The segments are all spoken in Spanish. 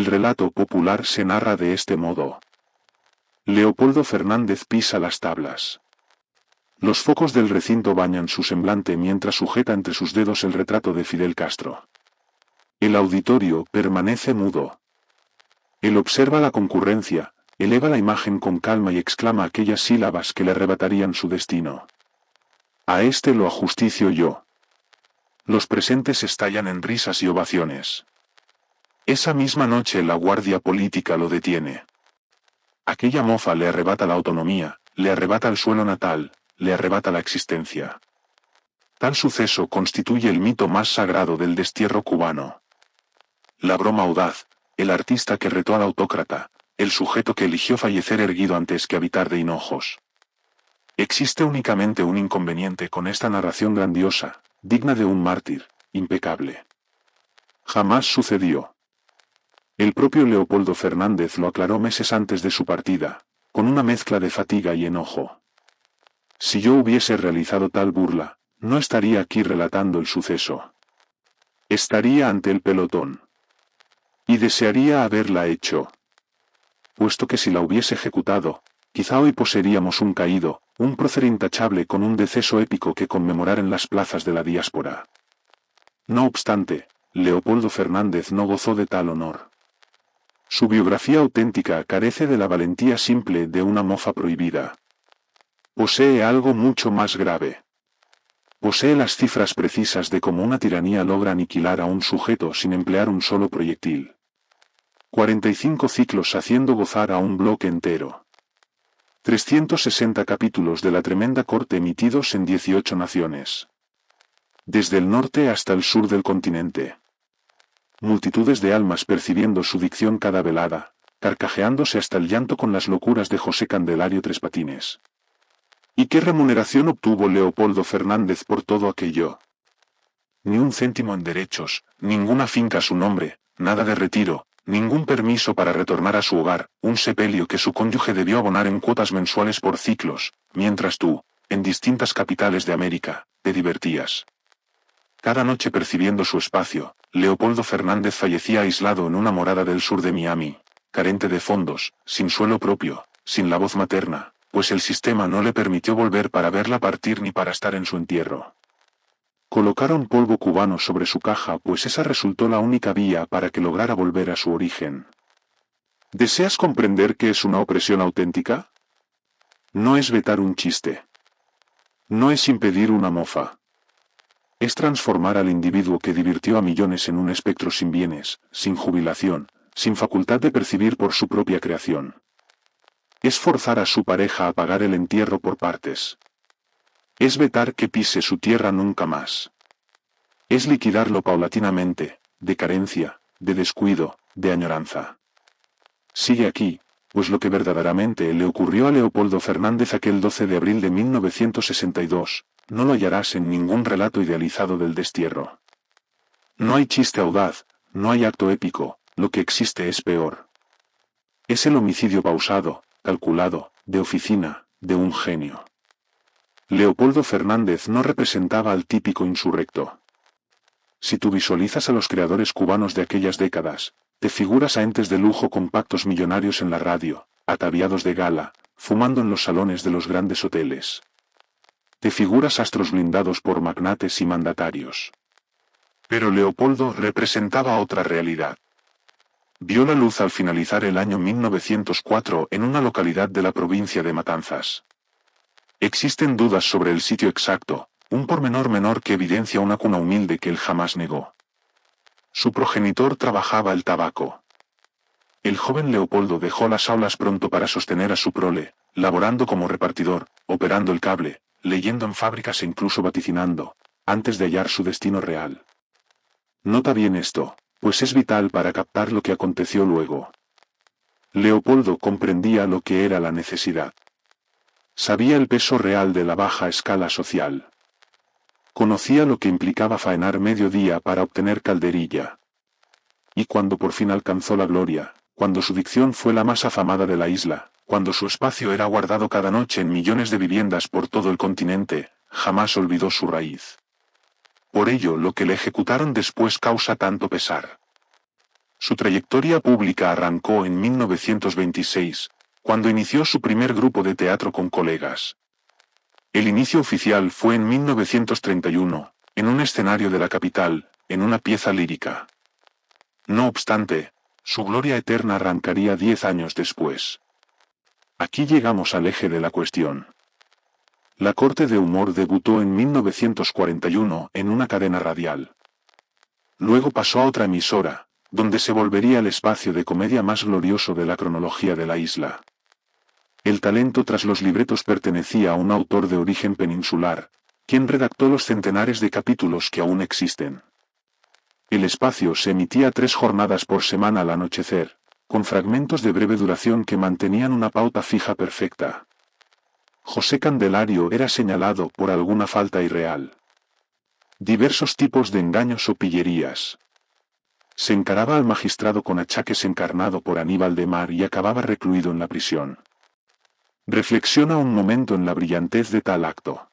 El relato popular se narra de este modo. Leopoldo Fernández pisa las tablas. Los focos del recinto bañan su semblante mientras sujeta entre sus dedos el retrato de Fidel Castro. El auditorio permanece mudo. Él observa la concurrencia, eleva la imagen con calma y exclama aquellas sílabas que le arrebatarían su destino. A este lo ajusticio yo. Los presentes estallan en risas y ovaciones. Esa misma noche la guardia política lo detiene. Aquella mofa le arrebata la autonomía, le arrebata el suelo natal, le arrebata la existencia. Tal suceso constituye el mito más sagrado del destierro cubano. La broma audaz, el artista que retó al autócrata, el sujeto que eligió fallecer erguido antes que habitar de hinojos. Existe únicamente un inconveniente con esta narración grandiosa, digna de un mártir, impecable. Jamás sucedió. El propio Leopoldo Fernández lo aclaró meses antes de su partida, con una mezcla de fatiga y enojo. Si yo hubiese realizado tal burla, no estaría aquí relatando el suceso. Estaría ante el pelotón. Y desearía haberla hecho. Puesto que si la hubiese ejecutado, quizá hoy poseeríamos un caído, un prócer intachable con un deceso épico que conmemorar en las plazas de la diáspora. No obstante, Leopoldo Fernández no gozó de tal honor. Su biografía auténtica carece de la valentía simple de una mofa prohibida. Posee algo mucho más grave. Posee las cifras precisas de cómo una tiranía logra aniquilar a un sujeto sin emplear un solo proyectil. 45 ciclos haciendo gozar a un bloque entero. 360 capítulos de la tremenda corte emitidos en 18 naciones. Desde el norte hasta el sur del continente. Multitudes de almas percibiendo su dicción cada velada, carcajeándose hasta el llanto con las locuras de José Candelario Tres Patines. ¿Y qué remuneración obtuvo Leopoldo Fernández por todo aquello? Ni un céntimo en derechos, ninguna finca a su nombre, nada de retiro, ningún permiso para retornar a su hogar, un sepelio que su cónyuge debió abonar en cuotas mensuales por ciclos, mientras tú, en distintas capitales de América, te divertías. Cada noche percibiendo su espacio, Leopoldo Fernández fallecía aislado en una morada del sur de Miami, carente de fondos, sin suelo propio, sin la voz materna, pues el sistema no le permitió volver para verla partir ni para estar en su entierro. Colocaron polvo cubano sobre su caja pues esa resultó la única vía para que lograra volver a su origen. ¿Deseas comprender qué es una opresión auténtica? No es vetar un chiste. No es impedir una mofa. Es transformar al individuo que divirtió a millones en un espectro sin bienes, sin jubilación, sin facultad de percibir por su propia creación. Es forzar a su pareja a pagar el entierro por partes. Es vetar que pise su tierra nunca más. Es liquidarlo paulatinamente, de carencia, de descuido, de añoranza. Sigue aquí, pues lo que verdaderamente le ocurrió a Leopoldo Fernández aquel 12 de abril de 1962, no lo hallarás en ningún relato idealizado del destierro. No hay chiste audaz, no hay acto épico, lo que existe es peor. Es el homicidio pausado, calculado, de oficina, de un genio. Leopoldo Fernández no representaba al típico insurrecto. Si tú visualizas a los creadores cubanos de aquellas décadas, te figuras a entes de lujo con pactos millonarios en la radio, ataviados de gala, fumando en los salones de los grandes hoteles. Te figuras astros blindados por magnates y mandatarios. Pero Leopoldo representaba otra realidad. Vio la luz al finalizar el año 1904 en una localidad de la provincia de Matanzas. Existen dudas sobre el sitio exacto, un pormenor menor que evidencia una cuna humilde que él jamás negó. Su progenitor trabajaba el tabaco. El joven Leopoldo dejó las aulas pronto para sostener a su prole, laborando como repartidor, operando el cable, leyendo en fábricas e incluso vaticinando, antes de hallar su destino real. Nota bien esto, pues es vital para captar lo que aconteció luego. Leopoldo comprendía lo que era la necesidad. Sabía el peso real de la baja escala social. Conocía lo que implicaba faenar medio día para obtener calderilla. Y cuando por fin alcanzó la gloria, cuando su dicción fue la más afamada de la isla, cuando su espacio era guardado cada noche en millones de viviendas por todo el continente, jamás olvidó su raíz. Por ello lo que le ejecutaron después causa tanto pesar. Su trayectoria pública arrancó en 1926, cuando inició su primer grupo de teatro con colegas. El inicio oficial fue en 1931, en un escenario de la capital, en una pieza lírica. No obstante, su gloria eterna arrancaría 10 años después. Aquí llegamos al eje de la cuestión. La Corte de Humor debutó en 1941 en una cadena radial. Luego pasó a otra emisora, donde se volvería el espacio de comedia más glorioso de la cronología de la isla. El talento tras los libretos pertenecía a un autor de origen peninsular, quien redactó los centenares de capítulos que aún existen. El espacio se emitía 3 jornadas por semana al anochecer, con fragmentos de breve duración que mantenían una pauta fija perfecta. José Candelario era señalado por alguna falta irreal. Diversos tipos de engaños o pillerías. Se encaraba al magistrado con achaques encarnado por Aníbal de Mar y acababa recluido en la prisión. Reflexiona un momento en la brillantez de tal acto.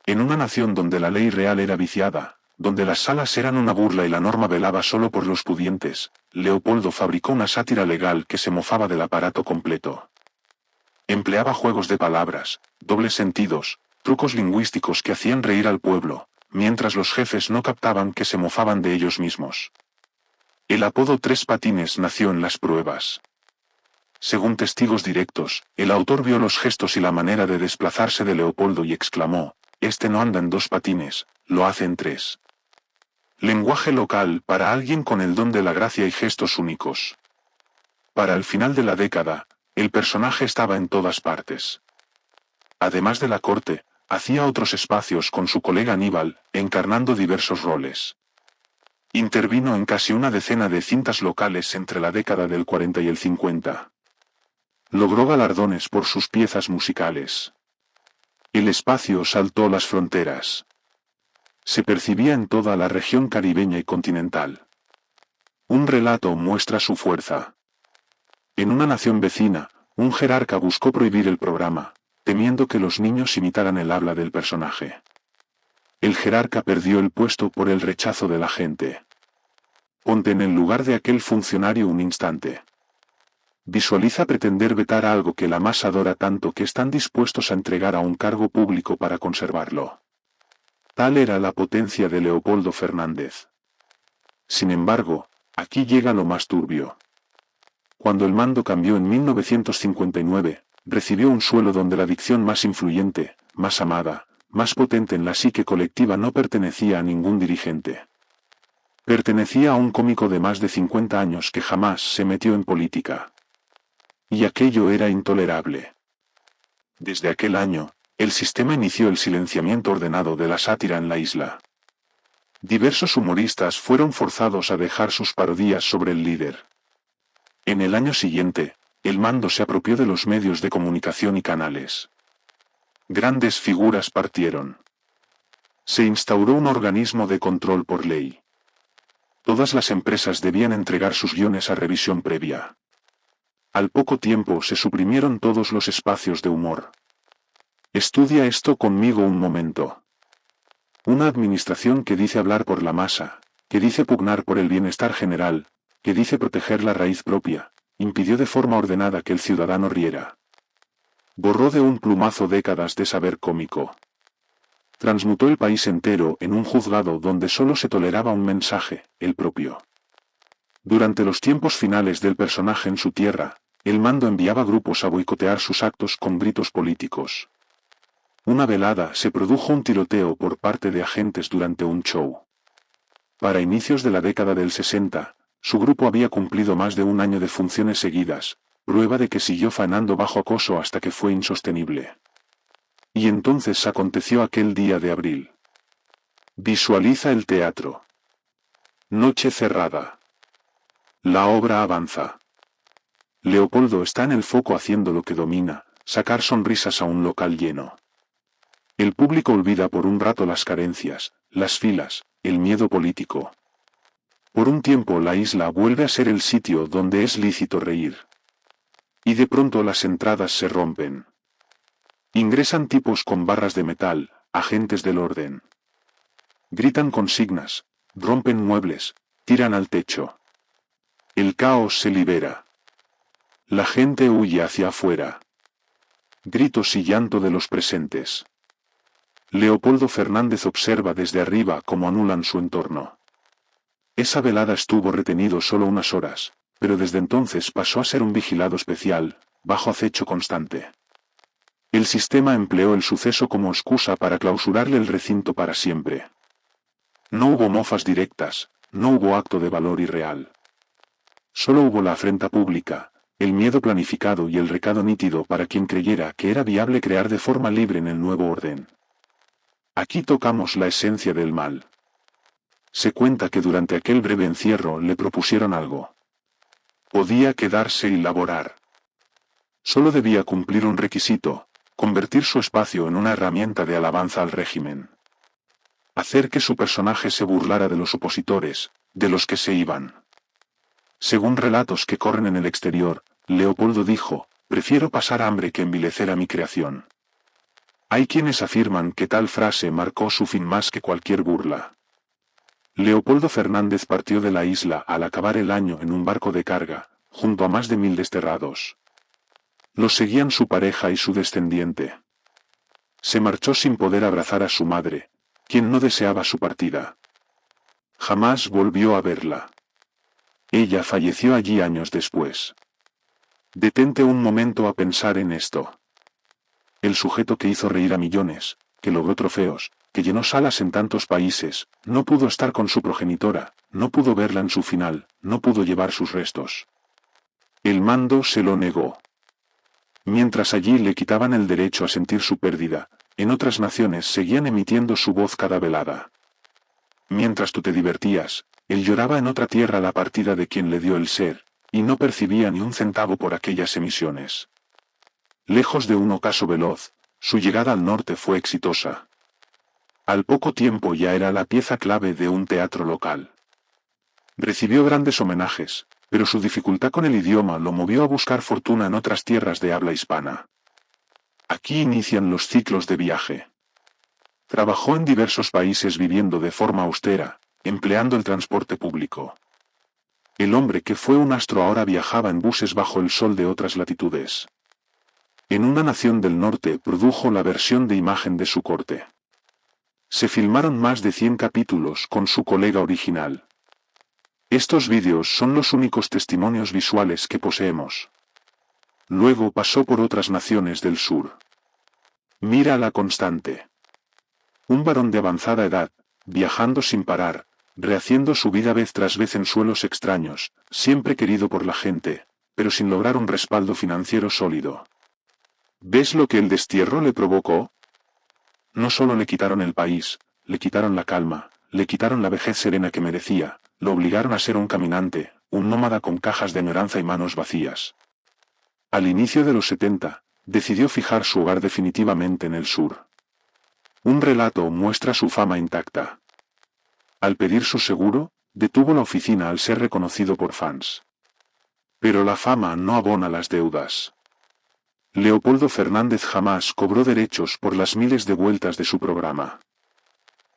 En una nación donde la ley real era viciada, donde las salas eran una burla y la norma velaba solo por los pudientes, Leopoldo fabricó una sátira legal que se mofaba del aparato completo. Empleaba juegos de palabras, dobles sentidos, trucos lingüísticos que hacían reír al pueblo, mientras los jefes no captaban que se mofaban de ellos mismos. El apodo Tres Patines nació en las pruebas. Según testigos directos, el autor vio los gestos y la manera de desplazarse de Leopoldo y exclamó: «Este no anda en 2 patines, lo hace en 3». Lenguaje local para alguien con el don de la gracia y gestos únicos. Para el final de la década, el personaje estaba en todas partes. Además de la corte, hacía otros espacios con su colega Aníbal, encarnando diversos roles. Intervino en casi una decena de cintas locales entre la década del 40 y el 50. Logró galardones por sus piezas musicales. El espacio saltó las fronteras. Se percibía en toda la región caribeña y continental. Un relato muestra su fuerza. En una nación vecina, un jerarca buscó prohibir el programa, temiendo que los niños imitaran el habla del personaje. El jerarca perdió el puesto por el rechazo de la gente. Ponte en el lugar de aquel funcionario un instante. Visualiza pretender vetar algo que la masa adora tanto que están dispuestos a entregar a un cargo público para conservarlo. Tal era la potencia de Leopoldo Fernández. Sin embargo, aquí llega lo más turbio. Cuando el mando cambió en 1959, recibió un suelo donde la dicción más influyente, más amada, más potente en la psique colectiva no pertenecía a ningún dirigente. Pertenecía a un cómico de más de 50 años que jamás se metió en política. Y aquello era intolerable. Desde aquel año, el sistema inició el silenciamiento ordenado de la sátira en la isla. Diversos humoristas fueron forzados a dejar sus parodias sobre el líder. En el año siguiente, el mando se apropió de los medios de comunicación y canales. Grandes figuras partieron. Se instauró un organismo de control por ley. Todas las empresas debían entregar sus guiones a revisión previa. Al poco tiempo se suprimieron todos los espacios de humor. Estudia esto conmigo un momento. Una administración que dice hablar por la masa, que dice pugnar por el bienestar general, que dice proteger la raíz propia, impidió de forma ordenada que el ciudadano riera. Borró de un plumazo décadas de saber cómico. Transmutó el país entero en un juzgado donde solo se toleraba un mensaje, el propio. Durante los tiempos finales del personaje en su tierra, el mando enviaba grupos a boicotear sus actos con gritos políticos. Una velada se produjo un tiroteo por parte de agentes durante un show. Para inicios de la década del 60, su grupo había cumplido más de un año de funciones seguidas, prueba de que siguió faenando bajo acoso hasta que fue insostenible. Y entonces aconteció aquel día de abril. Visualiza el teatro. Noche cerrada. La obra avanza. Leopoldo está en el foco haciendo lo que domina, sacar sonrisas a un local lleno. El público olvida por un rato las carencias, las filas, el miedo político. Por un tiempo la isla vuelve a ser el sitio donde es lícito reír. Y de pronto las entradas se rompen. Ingresan tipos con barras de metal, agentes del orden. Gritan consignas, rompen muebles, tiran al techo. El caos se libera. La gente huye hacia afuera. Gritos y llanto de los presentes. Leopoldo Fernández observa desde arriba cómo anulan su entorno. Esa velada estuvo retenido solo unas horas, pero desde entonces pasó a ser un vigilado especial, bajo acecho constante. El sistema empleó el suceso como excusa para clausurarle el recinto para siempre. No hubo mofas directas, no hubo acto de valor irreal. Solo hubo la afrenta pública, el miedo planificado y el recado nítido para quien creyera que era viable crear de forma libre en el nuevo orden. Aquí tocamos la esencia del mal. Se cuenta que durante aquel breve encierro le propusieron algo. Podía quedarse y laborar. Solo debía cumplir un requisito, convertir su espacio en una herramienta de alabanza al régimen. Hacer que su personaje se burlara de los opositores, de los que se iban. Según relatos que corren en el exterior, Leopoldo dijo, prefiero pasar hambre que envilecer a mi creación. Hay quienes afirman que tal frase marcó su fin más que cualquier burla. Leopoldo Fernández partió de la isla al acabar el año en un barco de carga, junto a más de 1000 desterrados. Los seguían su pareja y su descendiente. Se marchó sin poder abrazar a su madre, quien no deseaba su partida. Jamás volvió a verla. Ella falleció allí años después. Detente un momento a pensar en esto. El sujeto que hizo reír a millones, que logró trofeos, que llenó salas en tantos países, no pudo estar con su progenitora, no pudo verla en su final, no pudo llevar sus restos. El mando se lo negó. Mientras allí le quitaban el derecho a sentir su pérdida, en otras naciones seguían emitiendo su voz cada velada. Mientras tú te divertías, él lloraba en otra tierra la partida de quien le dio el ser, y no percibía ni un centavo por aquellas emisiones. Lejos de un ocaso veloz, su llegada al norte fue exitosa. Al poco tiempo ya era la pieza clave de un teatro local. Recibió grandes homenajes, pero su dificultad con el idioma lo movió a buscar fortuna en otras tierras de habla hispana. Aquí inician los ciclos de viaje. Trabajó en diversos países viviendo de forma austera, empleando el transporte público. El hombre que fue un astro ahora viajaba en buses bajo el sol de otras latitudes. En una nación del norte produjo la versión de imagen de su corte. Se filmaron más de 100 capítulos con su colega original. Estos vídeos son los únicos testimonios visuales que poseemos. Luego pasó por otras naciones del sur. Mira la constante. Un varón de avanzada edad, viajando sin parar, rehaciendo su vida vez tras vez en suelos extraños, siempre querido por la gente, pero sin lograr un respaldo financiero sólido. ¿Ves lo que el destierro le provocó? No solo le quitaron el país, le quitaron la calma, le quitaron la vejez serena que merecía, lo obligaron a ser un caminante, un nómada con cajas de añoranza y manos vacías. Al inicio de los 70, decidió fijar su hogar definitivamente en el sur. Un relato muestra su fama intacta. Al pedir su seguro, detuvo la oficina al ser reconocido por fans. Pero la fama no abona las deudas. Leopoldo Fernández jamás cobró derechos por las miles de vueltas de su programa.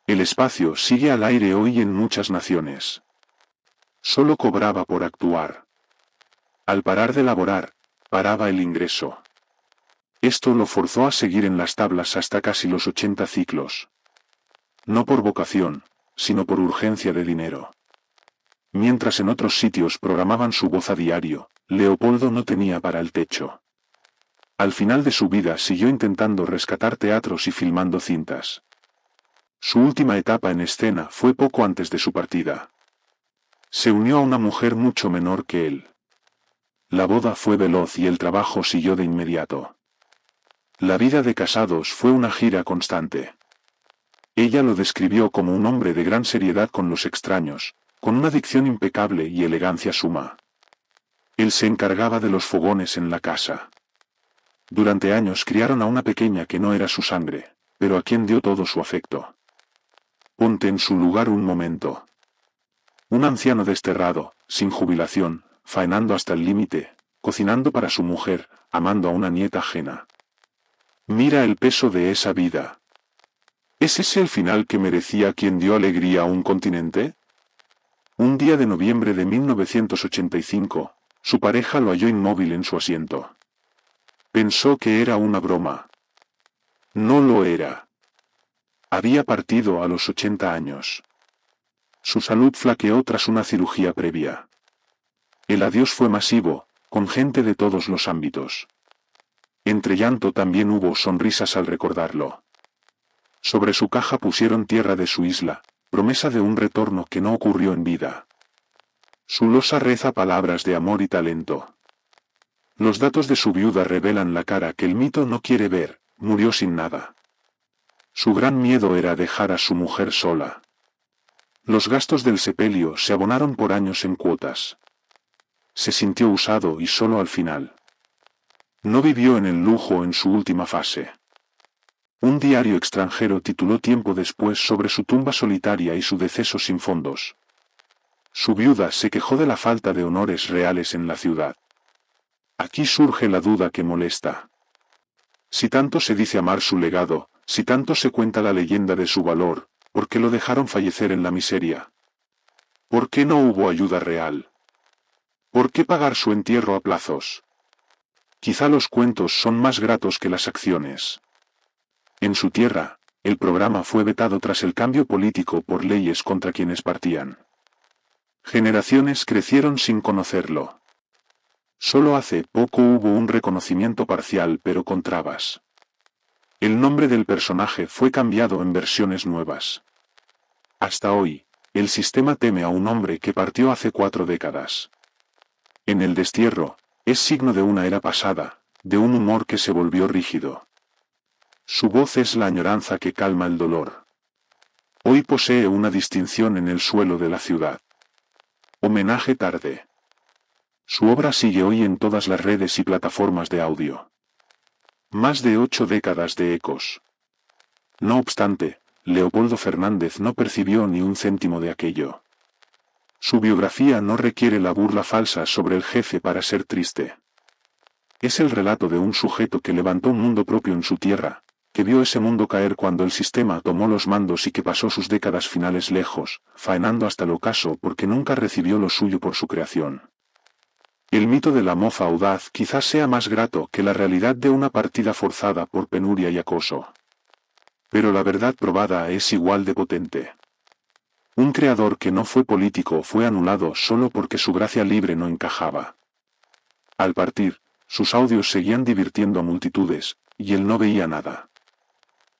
El espacio sigue al aire hoy en muchas naciones. Solo cobraba por actuar. Al parar de laborar, paraba el ingreso. Esto lo forzó a seguir en las tablas hasta casi los 80 ciclos. No por vocación, sino por urgencia de dinero. Mientras en otros sitios programaban su voz a diario, Leopoldo no tenía para el techo. Al final de su vida siguió intentando rescatar teatros y filmando cintas. Su última etapa en escena fue poco antes de su partida. Se unió a una mujer mucho menor que él. La boda fue veloz y el trabajo siguió de inmediato. La vida de casados fue una gira constante. Ella lo describió como un hombre de gran seriedad con los extraños, con una dicción impecable y elegancia suma. Él se encargaba de los fogones en la casa. Durante años criaron a una pequeña que no era su sangre, pero a quien dio todo su afecto. Ponte en su lugar un momento. Un anciano desterrado, sin jubilación, faenando hasta el límite, cocinando para su mujer, amando a una nieta ajena. Mira el peso de esa vida. ¿Es ese el final que merecía quien dio alegría a un continente? Un día de noviembre de 1985, su pareja lo halló inmóvil en su asiento. Pensó que era una broma. No lo era. Había partido a los 80 años. Su salud flaqueó tras una cirugía previa. El adiós fue masivo, con gente de todos los ámbitos. Entre llanto también hubo sonrisas al recordarlo. Sobre su caja pusieron tierra de su isla, promesa de un retorno que no ocurrió en vida. Su losa reza palabras de amor y talento. Los datos de su viuda revelan la cara que el mito no quiere ver, murió sin nada. Su gran miedo era dejar a su mujer sola. Los gastos del sepelio se abonaron por años en cuotas. Se sintió usado y solo al final. No vivió en el lujo en su última fase. Un diario extranjero tituló tiempo después sobre su tumba solitaria y su deceso sin fondos. Su viuda se quejó de la falta de honores reales en la ciudad. Aquí surge la duda que molesta. Si tanto se dice amar su legado, si tanto se cuenta la leyenda de su valor, ¿por qué lo dejaron fallecer en la miseria? ¿Por qué no hubo ayuda real? ¿Por qué pagar su entierro a plazos? Quizá los cuentos son más gratos que las acciones. En su tierra, el programa fue vetado tras el cambio político por leyes contra quienes partían. Generaciones crecieron sin conocerlo. Solo hace poco hubo un reconocimiento parcial pero con trabas. El nombre del personaje fue cambiado en versiones nuevas. Hasta hoy, el sistema teme a un hombre que partió hace 4 décadas. En el destierro, es signo de una era pasada, de un humor que se volvió rígido. Su voz es la añoranza que calma el dolor. Hoy posee una distinción en el suelo de la ciudad. Homenaje tarde. Su obra sigue hoy en todas las redes y plataformas de audio. Más de 8 décadas de ecos. No obstante, Leopoldo Fernández no percibió ni un céntimo de aquello. Su biografía no requiere la burla falsa sobre el jefe para ser triste. Es el relato de un sujeto que levantó un mundo propio en su tierra, que vio ese mundo caer cuando el sistema tomó los mandos y que pasó sus décadas finales lejos, faenando hasta el ocaso porque nunca recibió lo suyo por su creación. El mito de la moza audaz quizás sea más grato que la realidad de una partida forzada por penuria y acoso. Pero la verdad probada es igual de potente. Un creador que no fue político fue anulado solo porque su gracia libre no encajaba. Al partir, sus audios seguían divirtiendo a multitudes, y él no veía nada.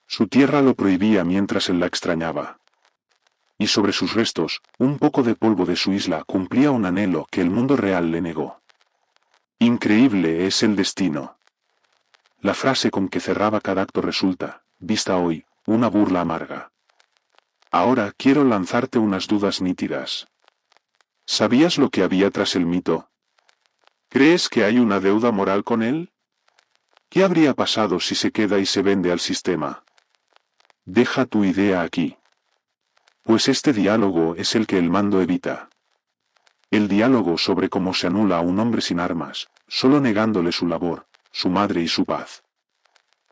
Su tierra lo prohibía mientras él la extrañaba. Y sobre sus restos, un poco de polvo de su isla cumplía un anhelo que el mundo real le negó. Increíble es el destino. La frase con que cerraba cada acto resulta, vista hoy, una burla amarga. Ahora quiero lanzarte unas dudas nítidas. ¿Sabías lo que había tras el mito? ¿Crees que hay una deuda moral con él? ¿Qué habría pasado si se queda y se vende al sistema? Deja tu idea aquí. Pues este diálogo es el que el mando evita. El diálogo sobre cómo se anula a un hombre sin armas, solo negándole su labor, su madre y su paz.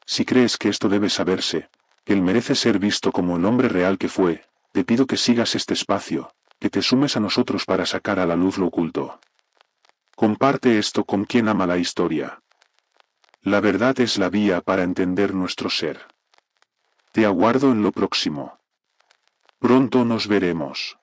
Si crees que esto debe saberse, que él merece ser visto como el hombre real que fue, te pido que sigas este espacio, que te sumes a nosotros para sacar a la luz lo oculto. Comparte esto con quien ama la historia. La verdad es la vía para entender nuestro ser. Te aguardo en lo próximo. Pronto nos veremos.